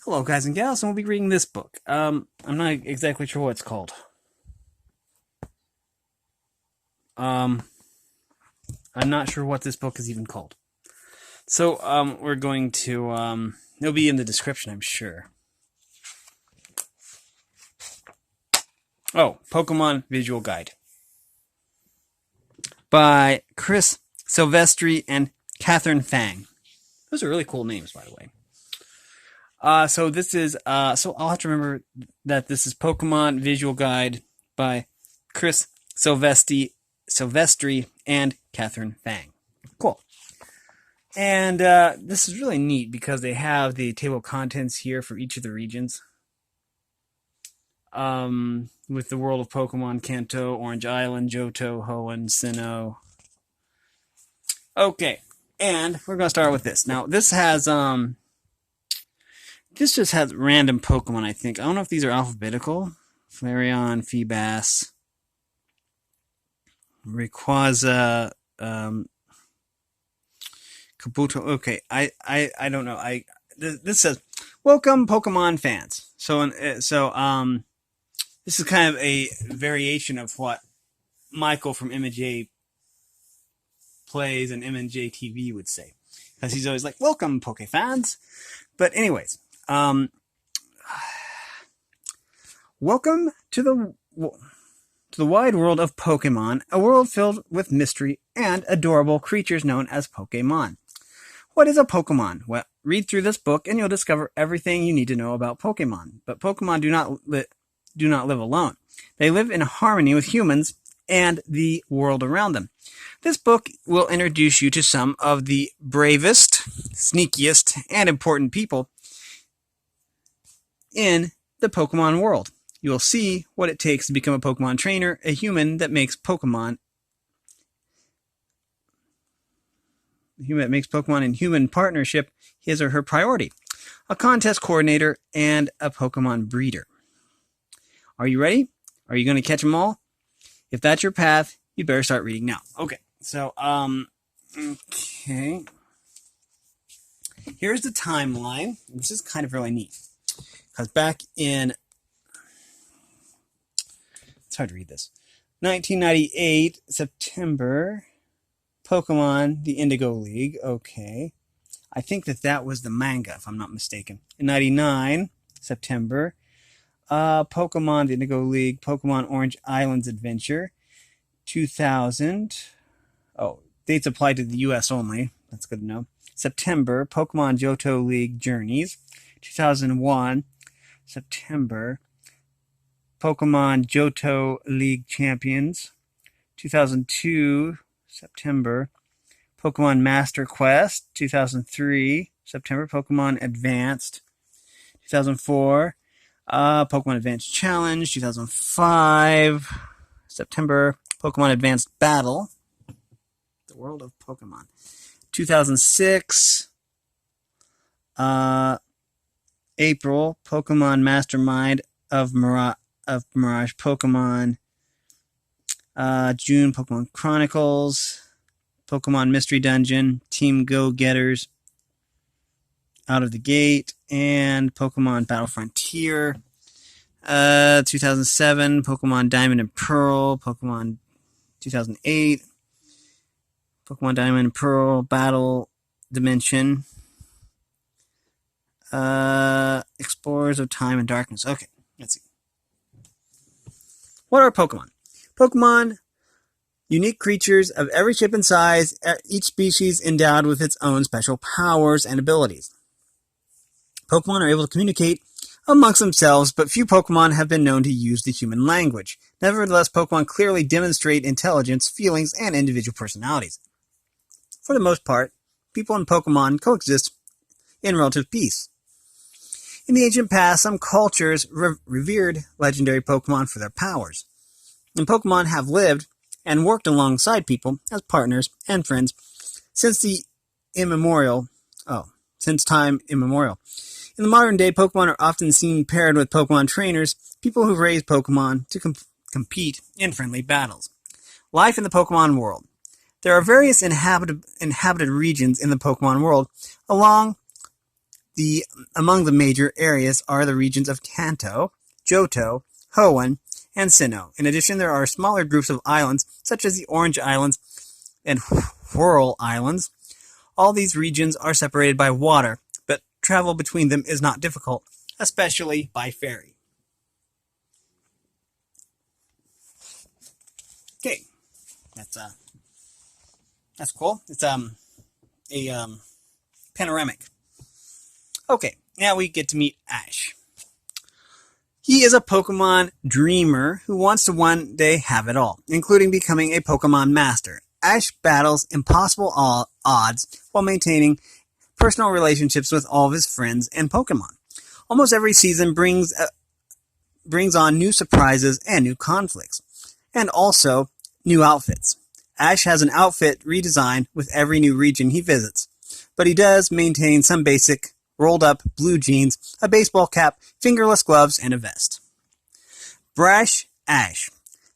Hello, guys and gals, and we'll be reading this book. I'm not exactly sure what it's called. I'm not sure what this book is even called. So, we're going to, it'll be in the description, I'm sure. Oh, Pokemon Visual Guide. By Chris Silvestri and Katherine Fang. Those are really cool names, by the way. So this is, so I'll have to remember that this is Pokemon Visual Guide by Chris Silvestri and Katherine Fang. Cool. And this is really neat because they have the table of contents here for each of the regions. With the world of Pokemon, Kanto, Orange Island, Johto, Hoenn, Sinnoh. Okay, and we're going to start with this. Now, this has, this just has random Pokemon, I think. I don't know if these are alphabetical. Flareon, Feebas, Rayquaza, Kabuto. Okay, I don't know. This says, "Welcome, Pokemon fans." So this is kind of a variation of what Michael from MJ Plays and MJ TV would say, because he's always like, "Welcome, Poke fans." But anyways, welcome to the wide world of Pokemon, a world filled with mystery and adorable creatures known as Pokemon. What is a Pokemon? Well, read through this book and you'll discover everything you need to know about Pokemon. But Pokemon do not live alone. They live in harmony with humans and the world around them. This book will introduce you to some of the bravest, sneakiest, and important people in the Pokemon world. You will see what it takes to become a Pokemon trainer, a human that makes Pokemon and human partnership his or her priority, a contest coordinator, and a Pokemon breeder. Are you ready? Are you going to catch them all? If that's your path, you better start reading now. Okay, so, okay. Here's the timeline. This is kind of really neat. Because back in, it's hard to read this, 1998, September, Pokemon, the Indigo League, okay. I think that was the manga, if I'm not mistaken. In 99, September, Pokemon, the Indigo League, Pokemon Orange Islands Adventure. 2000, dates apply to the US only, that's good to know. September, Pokemon Johto League Journeys. 2001, September, Pokemon Johto League Champions. 2002, September, Pokemon Master Quest. 2003, September, Pokemon Advanced. 2004, Pokemon Advanced Challenge. 2005, September, Pokemon Advanced Battle. The world of Pokemon. 2006, April, Pokemon Mastermind of Mirage Pokemon. June, Pokemon Chronicles. Pokemon Mystery Dungeon. Team Go-Getters Out of the Gate. And Pokemon Battle Frontier. 2007, Pokemon Diamond and Pearl. Pokemon 2008. Pokemon Diamond and Pearl Battle Dimension. Explorers of Time and Darkness. Okay, let's see. What are Pokemon? Pokemon, unique creatures of every shape and size, each species endowed with its own special powers and abilities. Pokemon are able to communicate amongst themselves, but few Pokemon have been known to use the human language. Nevertheless, Pokemon clearly demonstrate intelligence, feelings, and individual personalities. For the most part, people and Pokemon coexist in relative peace. In the ancient past, some cultures revered legendary Pokemon for their powers. And Pokemon have lived and worked alongside people as partners and friends since time immemorial. In the modern day, Pokemon are often seen paired with Pokemon trainers, people who raise Pokemon to compete in friendly battles. Life in the Pokemon world. There are various inhabited regions in the Pokemon world, along Among the major areas are the regions of Kanto, Johto, Hoenn, and Sinnoh. In addition, there are smaller groups of islands, such as the Orange Islands and Whirl Islands. All these regions are separated by water, but travel between them is not difficult, especially by ferry. Okay, that's cool. It's a panoramic. Okay, now we get to meet Ash. He is a Pokemon dreamer who wants to one day have it all, including becoming a Pokemon master. Ash battles impossible odds while maintaining personal relationships with all of his friends and Pokemon. Almost every season brings on new surprises and new conflicts, and also new outfits. Ash has an outfit redesign with every new region he visits, but he does maintain some basic rolled-up blue jeans, a baseball cap, fingerless gloves, and a vest. Brash Ash.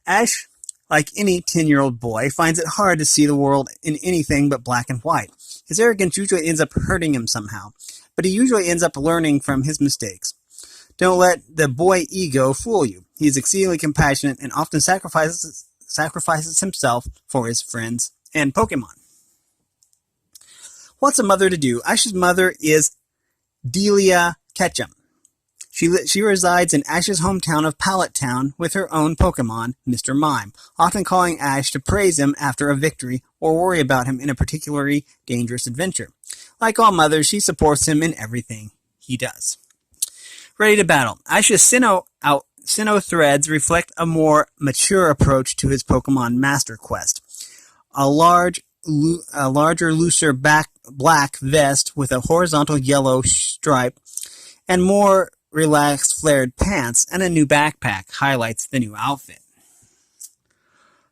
Ash, like any 10-year-old boy, finds it hard to see the world in anything but black and white. His arrogance usually ends up hurting him somehow, but he usually ends up learning from his mistakes. Don't let the boy ego fool you. He is exceedingly compassionate and often sacrifices himself for his friends and Pokemon. What's a mother to do? Ash's mother is Delia Ketchum. She resides in Ash's hometown of Pallet Town with her own Pokemon, Mr. Mime, often calling Ash to praise him after a victory or worry about him in a particularly dangerous adventure. Like all mothers, she supports him in everything he does. Ready to battle. Ash's Sinnoh threads reflect a more mature approach to his Pokemon Master Quest. A larger, looser black vest with a horizontal yellow stripe and more relaxed flared pants and a new backpack highlights the new outfit.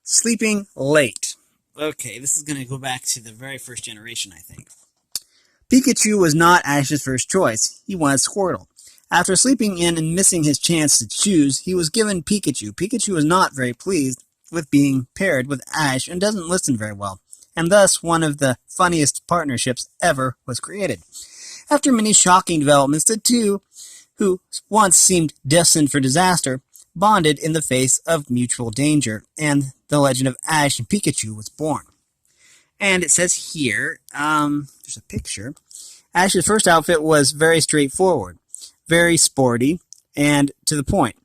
Sleeping late. Okay, this is going to go back to the very first generation, I think. Pikachu was not Ash's first choice. He wanted Squirtle. After sleeping in and missing his chance to choose, he was given Pikachu. Pikachu was not very pleased with being paired with Ash and doesn't listen very well, and thus one of the funniest partnerships ever was created. After many shocking developments, the two, who once seemed destined for disaster, bonded in the face of mutual danger, and the legend of Ash and Pikachu was born. And it says here, there's a picture. Ash's first outfit was very straightforward, very sporty, and to the point.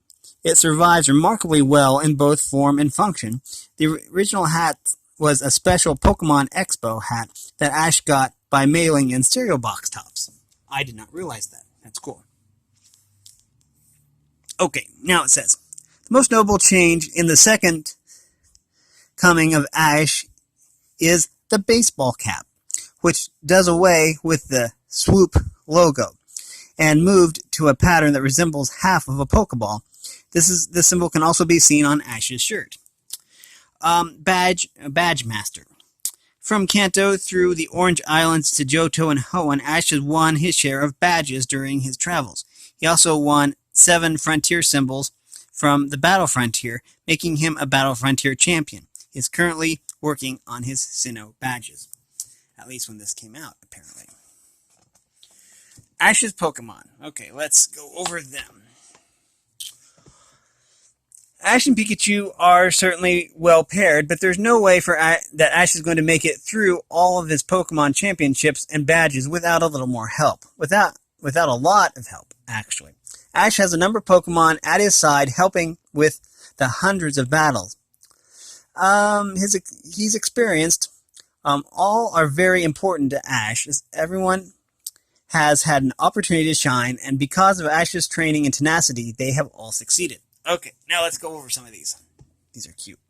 It survives remarkably well in both form and function. The original hat was a special Pokemon Expo hat that Ash got by mailing in cereal box tops. I did not realize that. That's cool. Okay, now it says, the most notable change in the second coming of Ash is the baseball cap, which does away with the swoop logo and moved to a pattern that resembles half of a Pokeball. This symbol can also be seen on Ash's shirt. Badge Master. From Kanto through the Orange Islands to Johto and Hoenn, Ash has won his share of badges during his travels. He also won 7 Frontier symbols from the Battle Frontier, making him a Battle Frontier champion. He is currently working on his Sinnoh badges. At least when this came out, apparently. Ash's Pokemon. Okay, let's go over them. Ash and Pikachu are certainly well paired, but there's no way that Ash is going to make it through all of his Pokemon championships and badges without a little more help. Without a lot of help, actually. Ash has a number of Pokemon at his side helping with the hundreds of battles. He's experienced. All are very important to Ash. Everyone has had an opportunity to shine, and because of Ash's training and tenacity, they have all succeeded. Okay, now let's go over some of these. These are cute.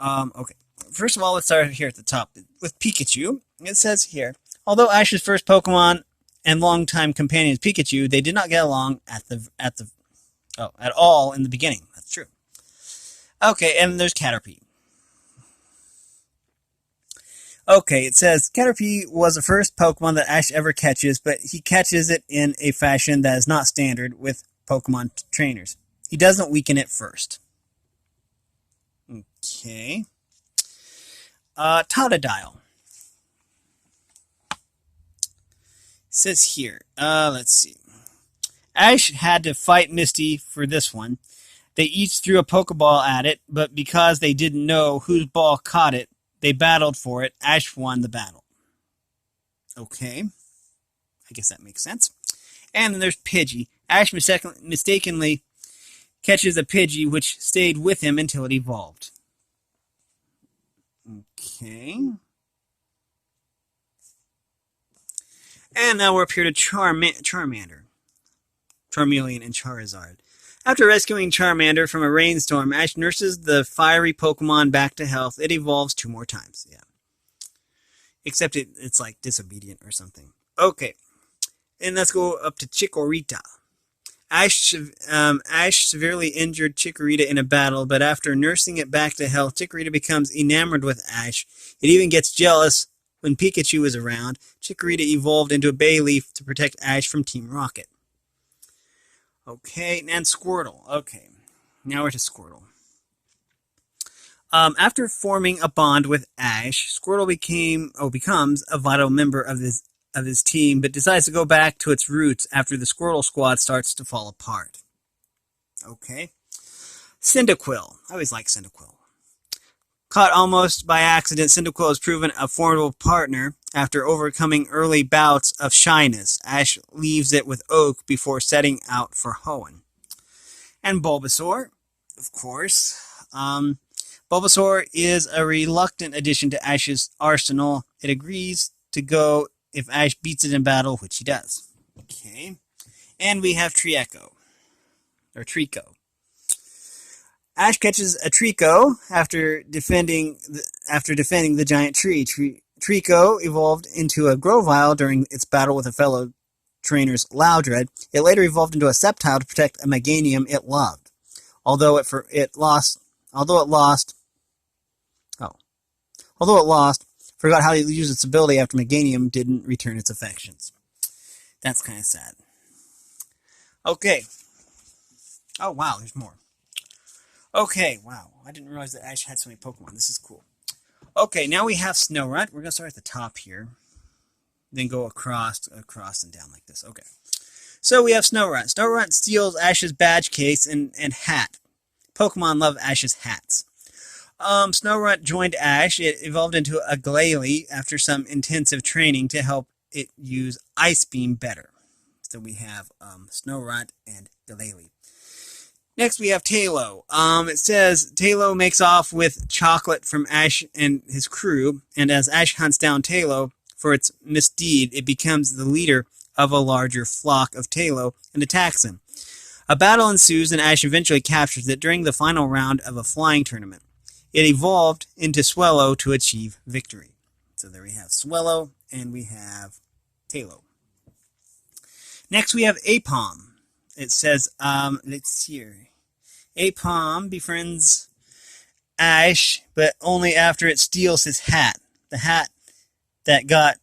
Okay, first of all, let's start here at the top with Pikachu. It says here, although Ash's first Pokemon and longtime companion is Pikachu, they did not get along at all in the beginning. That's true. Okay, and there's Caterpie. Okay, it says, Caterpie was the first Pokemon that Ash ever catches, but he catches it in a fashion that is not standard with Pokemon trainers. He doesn't weaken it first. Okay. Totodile. says here, let's see. Ash had to fight Misty for this one. They each threw a Pokeball at it, but because they didn't know whose ball caught it, they battled for it. Ash won the battle. Okay, I guess that makes sense. And then there's Pidgey. Ash mistakenly catches a Pidgey, which stayed with him until it evolved. Okay. And now we're up here to Charmander. Charmeleon and Charizard. After rescuing Charmander from a rainstorm, Ash nurses the fiery Pokemon back to health. It evolves 2 more times. Yeah. Except it's like disobedient or something. Okay. And let's go up to Chikorita. Ash severely injured Chikorita in a battle, but after nursing it back to health, Chikorita becomes enamored with Ash. It even gets jealous when Pikachu is around. Chikorita evolved into a Bayleaf to protect Ash from Team Rocket. Okay, and Squirtle. Okay, now we're to Squirtle. After forming a bond with Ash, Squirtle becomes a vital member of his team, but decides to go back to its roots after the Squirtle squad starts to fall apart. Okay. Cyndaquil. I always like Cyndaquil. Caught almost by accident, Cyndaquil has proven a formidable partner after overcoming early bouts of shyness. Ash leaves it with Oak before setting out for Hoenn. And Bulbasaur, of course. Bulbasaur is a reluctant addition to Ash's arsenal. It agrees to go if Ash beats it in battle, which he does. Okay. And we have Trico. Ash catches a Trico after defending the giant tree. Trico evolved into a Grovyle during its battle with a fellow trainer's Loudred. It later evolved into a Sceptile to protect a Meganium it loved. Although it lost, forgot how to use its ability after Meganium didn't return its affections. That's kind of sad. Okay. Oh, wow, there's more. Okay, wow. I didn't realize that Ash had so many Pokemon. This is cool. Okay, now we have Snorunt. We're going to start at the top here. Then go across and down like this. Okay. So we have Snorunt. Snorunt steals Ash's badge case and hat. Pokemon love Ash's hats. Snorunt joined Ash. It evolved into a Glalie after some intensive training to help it use Ice Beam better. So we have Snorunt and Glalie. Next we have Tailo. It says Tailo makes off with chocolate from Ash and his crew, and as Ash hunts down Tailo for its misdeed, it becomes the leader of a larger flock of Tailo and attacks him. A battle ensues, and Ash eventually captures it during the final round of a flying tournament. It evolved into Swellow to achieve victory. So there we have Swellow, and we have Tailo. Next we have Apom. It says, let's see here. Apom befriends Ash, but only after it steals his hat. The hat that got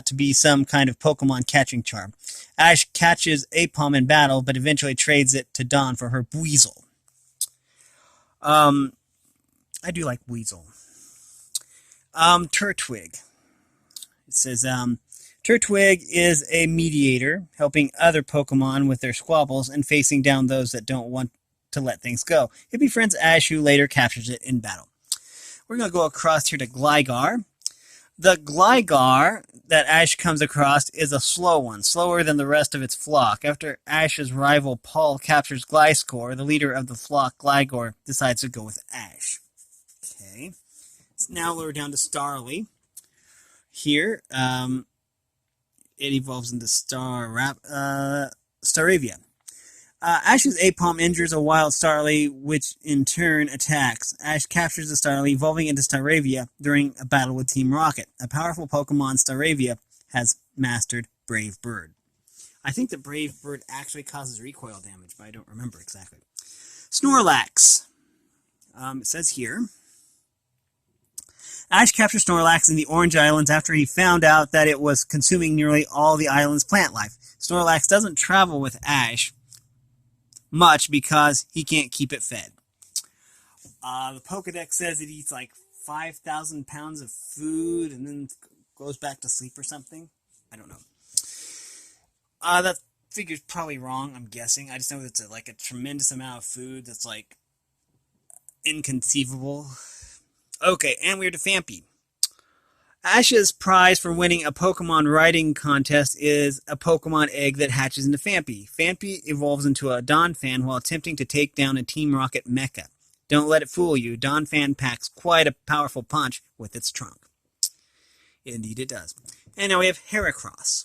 to be some kind of Pokemon catching charm. Ash catches Apom in battle, but eventually trades it to Dawn for her Buizel. I do like Buizel. Turtwig. It says, Turtwig is a mediator, helping other Pokemon with their squabbles and facing down those that don't want to let things go. It befriends Ash, who later captures it in battle. We're going to go across here to Gligar. The Gligar that Ash comes across is a slow one, slower than the rest of its flock. After Ash's rival Paul captures Gliscor, the leader of the flock, Gligar decides to go with Ash. Okay. So now we're down to Starly. Here, it evolves into Staravia. Ash's Apom injures a wild Starly, which in turn attacks. Ash captures the Starly, evolving into Staravia during a battle with Team Rocket. A powerful Pokemon, Staravia, has mastered Brave Bird. I think that Brave Bird actually causes recoil damage, but I don't remember exactly. Snorlax. It says here, Ash captured Snorlax in the Orange Islands after he found out that it was consuming nearly all the island's plant life. Snorlax doesn't travel with Ash much because he can't keep it fed. The Pokedex says it eats like 5,000 pounds of food and then goes back to sleep or something. I don't know. That figure's probably wrong, I'm guessing. I just know it's like a tremendous amount of food that's like inconceivable. Okay, and we're to Phanpy. Ash's prize for winning a Pokemon riding contest is a Pokemon egg that hatches into Phanpy. Phanpy evolves into a Donphan while attempting to take down a Team Rocket mecha. Don't let it fool you. Donphan packs quite a powerful punch with its trunk. Indeed it does. And now we have Heracross.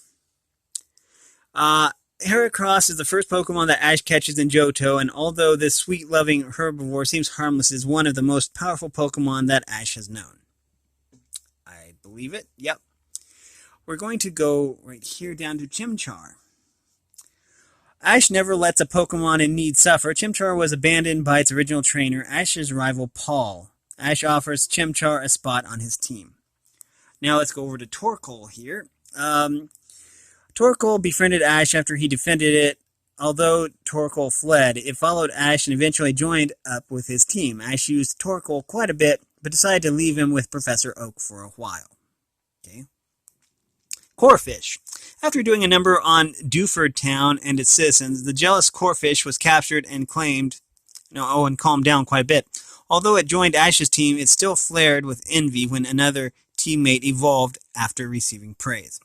Heracross is the first Pokemon that Ash catches in Johto, and although this sweet-loving herbivore seems harmless, it is one of the most powerful Pokemon that Ash has known. I believe it. Yep. We're going to go right here down to Chimchar. Ash never lets a Pokemon in need suffer. Chimchar was abandoned by its original trainer, Ash's rival Paul. Ash offers Chimchar a spot on his team. Now let's go over to Torkoal here. Torkoal befriended Ash after he defended it. Although Torkoal fled, it followed Ash and eventually joined up with his team. Ash used Torkoal quite a bit, but decided to leave him with Professor Oak for a while. Okay. Corphish. After doing a number on Dewford Town and its citizens, the jealous Corphish was captured and calmed down quite a bit. Although it joined Ash's team, it still flared with envy when another teammate evolved after receiving praise.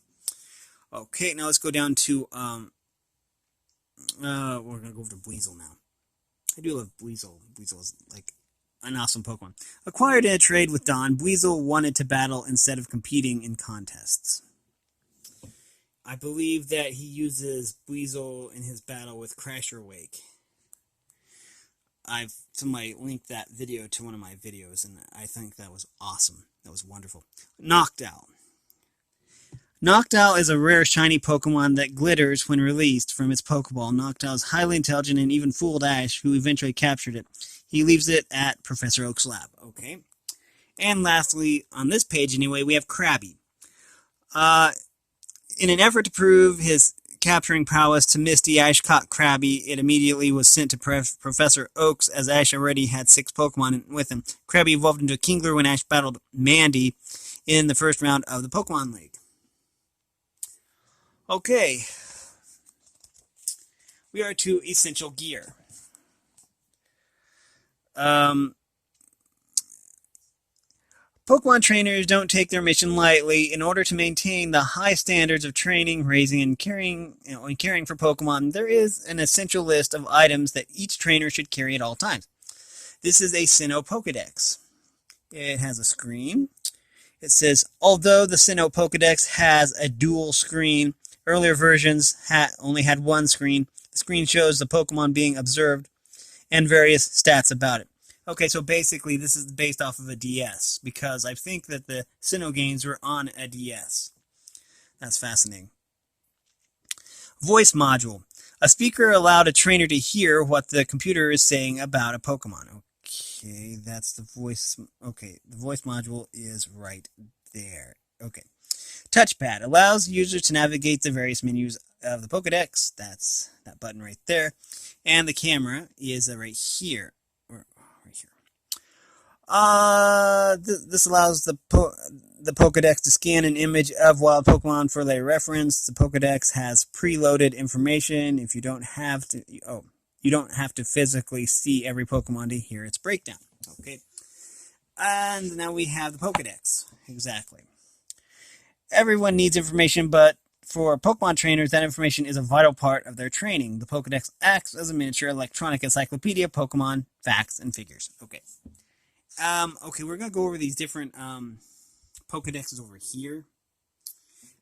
Okay, now let's go down to we're gonna go over to Buizel now. I do love Buizel. Buizel is like an awesome Pokemon. Acquired in a trade with Dawn, Buizel wanted to battle instead of competing in contests. I believe that he uses Buizel in his battle with Crasher Wake. Somebody linked that video to one of my videos, and I think that was awesome. That was wonderful. Noctowl. Noctowl is a rare shiny Pokemon that glitters when released from its Pokeball. Noctowl is highly intelligent and even fooled Ash, who eventually captured it. He leaves it at Professor Oak's lab. Okay. And lastly, on this page anyway, we have Krabby. In an effort to prove his capturing prowess to Misty, Ash caught Krabby. It immediately was sent to Professor Oaks, as Ash already had 6 Pokemon with him. Krabby evolved into a Kingler when Ash battled Mandy in the first round of the Pokemon League. Okay. We are to Essential Gear. Pokemon trainers don't take their mission lightly. In order to maintain the high standards of training, raising, and caring for Pokemon, there is an essential list of items that each trainer should carry at all times. This is a Sinnoh Pokedex. It has a screen. It says, although the Sinnoh Pokedex has a dual screen, earlier versions only had one screen. The screen shows the Pokemon being observed and various stats about it. Okay, so basically this is based off of a DS, because I think that the Sinnoh games were on a DS. That's fascinating. Voice module. A speaker allowed a trainer to hear what the computer is saying about a Pokemon. Okay, that's the voice. Okay, the voice module is right there. Okay. Touchpad allows users to navigate the various menus of the Pokedex. That's that button right there. And the camera is right here. This allows the Pokedex to scan an image of wild Pokemon for later reference. The Pokedex has preloaded information. If you don't have to, you don't have to physically see every Pokemon to hear its breakdown. Okay, and now we have the Pokedex. Exactly. Everyone needs information, but for Pokemon trainers, that information is a vital part of their training. The Pokedex acts as a miniature electronic encyclopedia of Pokemon facts and figures. Okay. Okay, we're going to go over these different Pokedexes over here.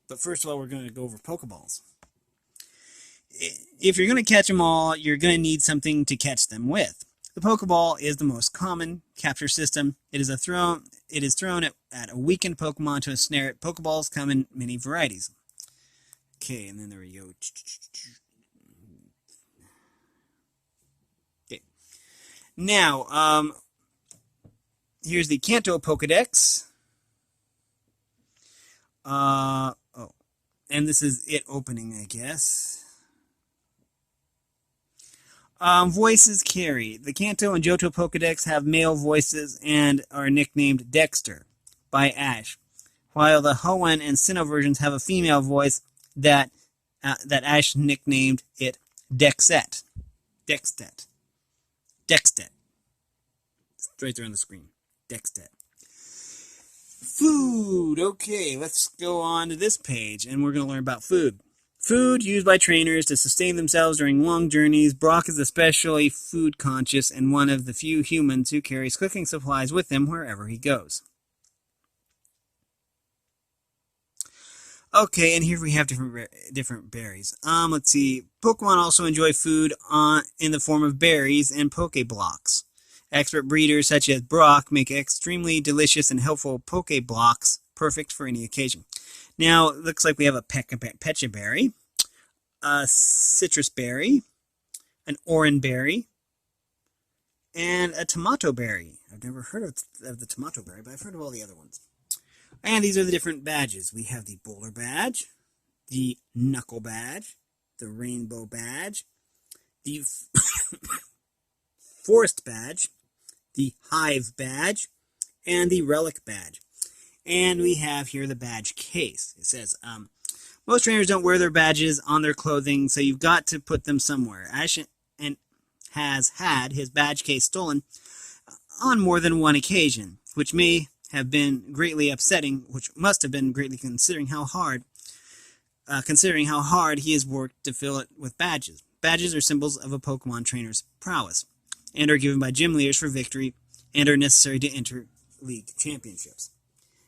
But first of all, we're going to go over Pokeballs. If you're going to catch them all, you're going to need something to catch them with. The Pokeball is the most common capture system. It is thrown at a weakened Pokemon to ensnare it. Pokeballs come in many varieties. Okay, and then there we go. Okay. Now, here's the Kanto Pokedex. And this is it opening, I guess. Voices carry. The Kanto and Johto Pokedex have male voices and are nicknamed Dexter by Ash. while the Hoenn and Sinnoh versions have a female voice that Ash nicknamed it Dexet. Dextet. Dextet. It's right there on the screen. Dextet. Food. Okay, let's go on to this page, and we're going to learn about food. Food used by trainers to sustain themselves during long journeys. Brock is especially food conscious and one of the few humans who carries cooking supplies with him wherever he goes. Okay, and here we have different berries. Let's see. Pokemon also enjoy food in the form of berries and Pokeblocks. Expert breeders such as Brock make extremely delicious and helpful Pokeblocks, perfect for any occasion. Now, it looks like we have a Pecha berry, a citrus berry, an orange berry, and a tomato berry. I've never heard of the tomato berry, but I've heard of all the other ones. And these are the different badges. We have the Boulder badge, the Knuckle badge, the Rainbow badge, the Forest badge, the Hive badge, and the Relic badge. And we have here the badge case. It says, most trainers don't wear their badges on their clothing, so you've got to put them somewhere. Ash has had his badge case stolen on more than one occasion, which may have been greatly upsetting, which must have been greatly considering how hard he has worked to fill it with badges. Badges are symbols of a Pokemon trainer's prowess, and are given by gym leaders for victory, and are necessary to enter league championships.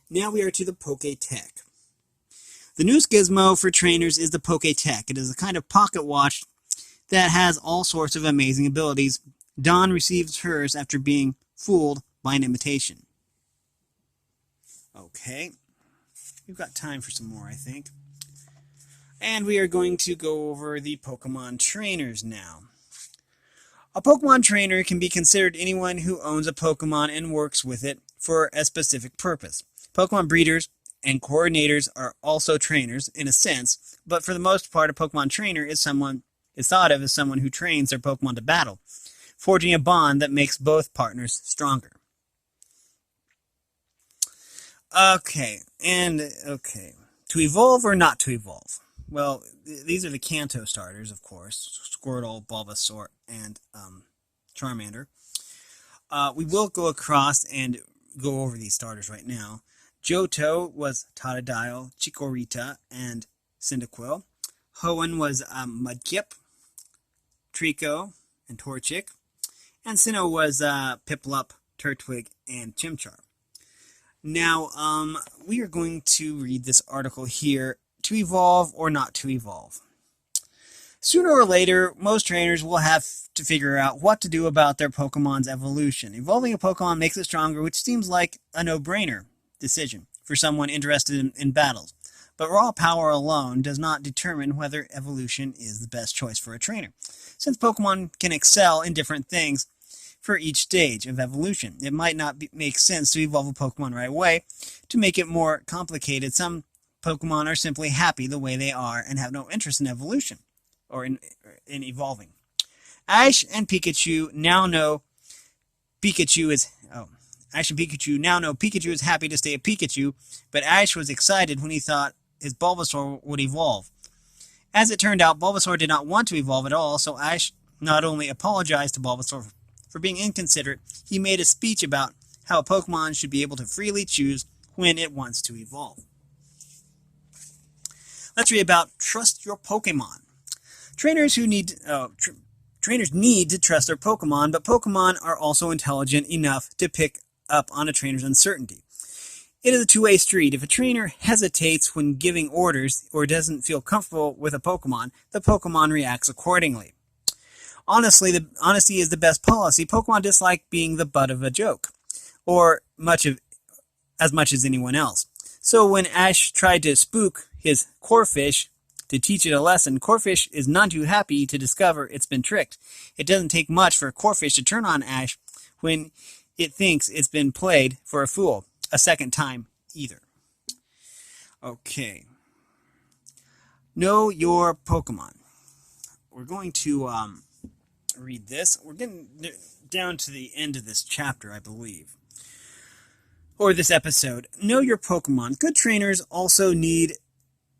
Now we are to the Poketech. The newest gizmo for trainers is the Poketech. It is a kind of pocket watch that has all sorts of amazing abilities. Dawn receives hers after being fooled by an imitation. Okay, we've got time for some more, I think. And we are going to go over the Pokemon trainers now. A Pokemon trainer can be considered anyone who owns a Pokemon and works with it for a specific purpose. Pokemon breeders and coordinators are also trainers, in a sense, but for the most part, a Pokemon trainer is thought of as someone who trains their Pokemon to battle, forging a bond that makes both partners stronger. Okay. To evolve or not to evolve? Well, these are the Kanto starters, of course. Squirtle, Bulbasaur, and Charmander. We will go across and go over these starters right now. Johto was Totodile, Chikorita, and Cyndaquil. Hoenn was Mudkip, Trico, and Torchic. And Sinnoh was Piplup, Turtwig, and Chimchar. Now, we are going to read this article here, to evolve or not to evolve. Sooner or later, most trainers will have to figure out what to do about their Pokemon's evolution. Evolving a Pokemon makes it stronger, which seems like a no-brainer decision for someone interested in battles. But raw power alone does not determine whether evolution is the best choice for a trainer. Since Pokemon can excel in different things for each stage of evolution, it might not make sense to evolve a Pokemon right away. To make it more complicated, some Pokemon are simply happy the way they are and have no interest in evolution or in evolving. Ash and Pikachu now know Pikachu is happy to stay a Pikachu, but Ash was excited when he thought his Bulbasaur would evolve. As it turned out, Bulbasaur did not want to evolve at all, so Ash not only apologized to Bulbasaur for being inconsiderate, he made a speech about how a Pokemon should be able to freely choose when it wants to evolve. Let's read about Trust Your Pokemon. Trainers need to trust their Pokemon, but Pokemon are also intelligent enough to pick up on a trainer's uncertainty. It is a two-way street. If a trainer hesitates when giving orders or doesn't feel comfortable with a Pokemon, the Pokemon reacts accordingly. Honesty is the best policy. Pokemon dislike being the butt of a joke, or as much as anyone else. So when Ash tried to spook his Corphish to teach it a lesson, Corphish is none too happy to discover it's been tricked. It doesn't take much for Corphish to turn on Ash when it thinks it's been played for a fool a second time either. Okay. Know your Pokemon. We're going to read this. We're getting down to the end of this chapter, I believe. or this episode. Know your Pokemon. Good trainers also need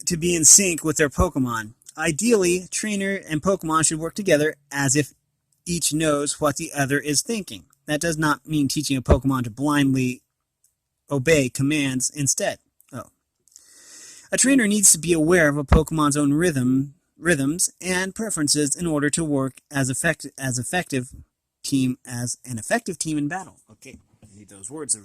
to be in sync with their Pokemon. Ideally, trainer and Pokemon should work together as if each knows what the other is thinking. That does not mean teaching a Pokemon to blindly obey commands instead. A trainer needs to be aware of a Pokemon's own rhythms and preferences in order to work as an effective team in battle. Okay, I need those words.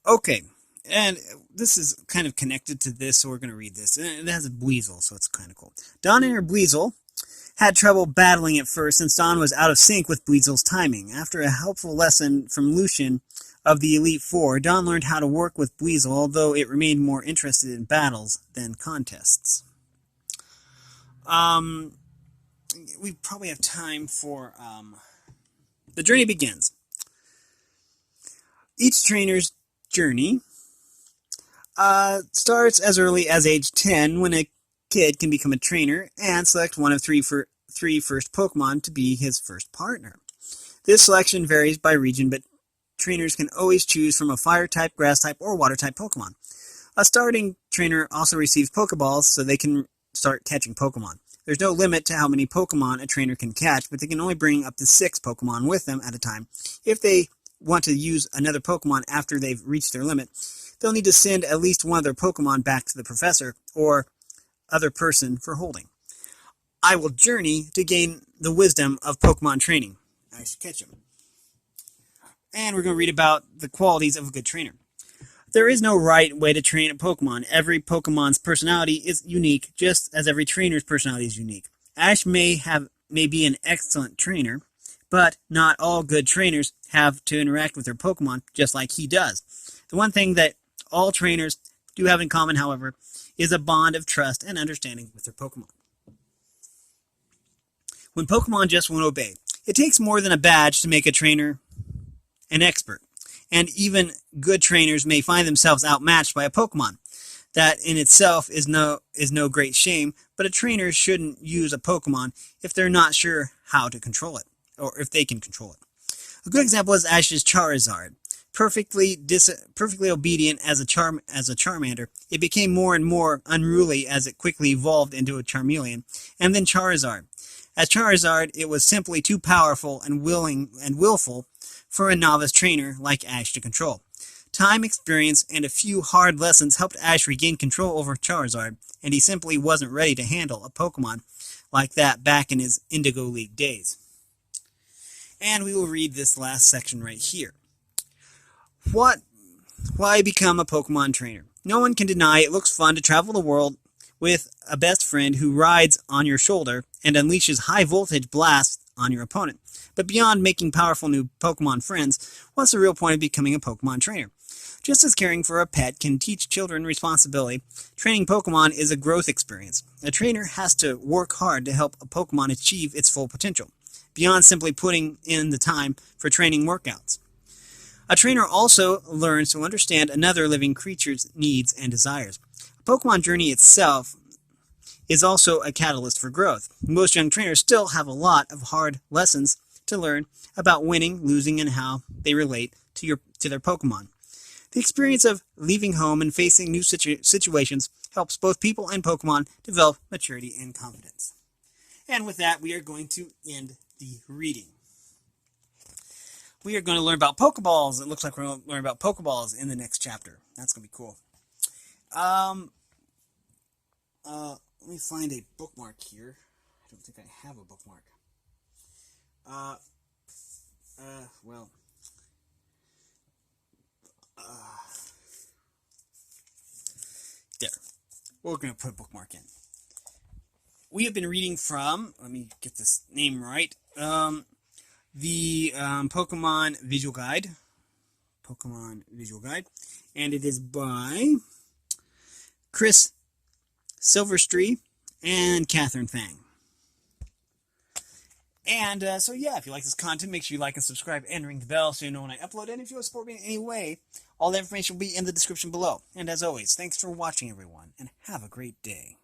Okay, and this is kind of connected to this, so we're going to read this. It has a Buizel, so it's kind of cool. Dawn and her Buizel had trouble battling at first since Dawn was out of sync with Buizel's timing. After a helpful lesson from Lucian of the Elite Four, Dawn learned how to work with Buizel, although it remained more interested in battles than contests. We probably have time for the journey begins. Each trainer's journey starts as early as age 10, when a kid can become a trainer and select one of three first Pokemon to be his first partner. This selection varies by region, but trainers can always choose from a fire-type, grass-type, or water-type Pokemon. A starting trainer also receives Pokeballs so they can start catching Pokemon. There's no limit to how many Pokemon a trainer can catch, but they can only bring up to 6 Pokemon with them at a time. If they want to use another Pokemon after they've reached their limit, they'll need to send at least one of their Pokemon back to the professor or other person for holding. I will journey to gain the wisdom of Pokemon training. I should catch them. And we're going to read about the qualities of a good trainer. There is no right way to train a Pokemon. Every Pokemon's personality is unique, just as every trainer's personality is unique. Ash may be an excellent trainer, but not all good trainers have to interact with their Pokemon just like he does. The one thing that all trainers do have in common, however, is a bond of trust and understanding with their Pokemon. When Pokemon just won't obey, it takes more than a badge to make a trainer an expert. And even good trainers may find themselves outmatched by a Pokemon. That in itself is no great shame, but a trainer shouldn't use a Pokemon if they're not sure how to control it, or if they can control it. A good example is Ash's Charizard. Perfectly obedient as a Charmander, it became more and more unruly as it quickly evolved into a Charmeleon, and then Charizard. As Charizard, it was simply too powerful and willful for a novice trainer like Ash to control. Time, experience, and a few hard lessons helped Ash regain control over Charizard, and he simply wasn't ready to handle a Pokemon like that back in his Indigo League days. And we will read this last section right here. Why become a Pokemon trainer? No one can deny it looks fun to travel the world with a best friend who rides on your shoulder and unleashes high-voltage blasts on your opponent. But beyond making powerful new Pokemon friends, what's the real point of becoming a Pokemon trainer? Just as caring for a pet can teach children responsibility, training Pokemon is a growth experience. A trainer has to work hard to help a Pokemon achieve its full potential, beyond simply putting in the time for training workouts. A trainer also learns to understand another living creature's needs and desires. A Pokemon journey itself is also a catalyst for growth. Most young trainers still have a lot of hard lessons to learn about winning, losing, and how they relate to their Pokemon. The experience of leaving home and facing new situations helps both people and Pokemon develop maturity and confidence. And with that, we are going to end the reading. We are going to learn about Pokeballs. It looks like we're going to learn about Pokeballs in the next chapter. That's going to be cool. Let me find a bookmark here. I don't think I have a bookmark. There. We're going to put a bookmark in. We have been reading from, let me get this name right, the Pokemon Visual Guide. And it is by Chris Silvestri and Katherine Fang. And so yeah, if you like this content, make sure you like and subscribe and ring the bell so you know when I upload. And if you want to support me in any way, all the information will be in the description below. And as always, thanks for watching, everyone, and have a great day.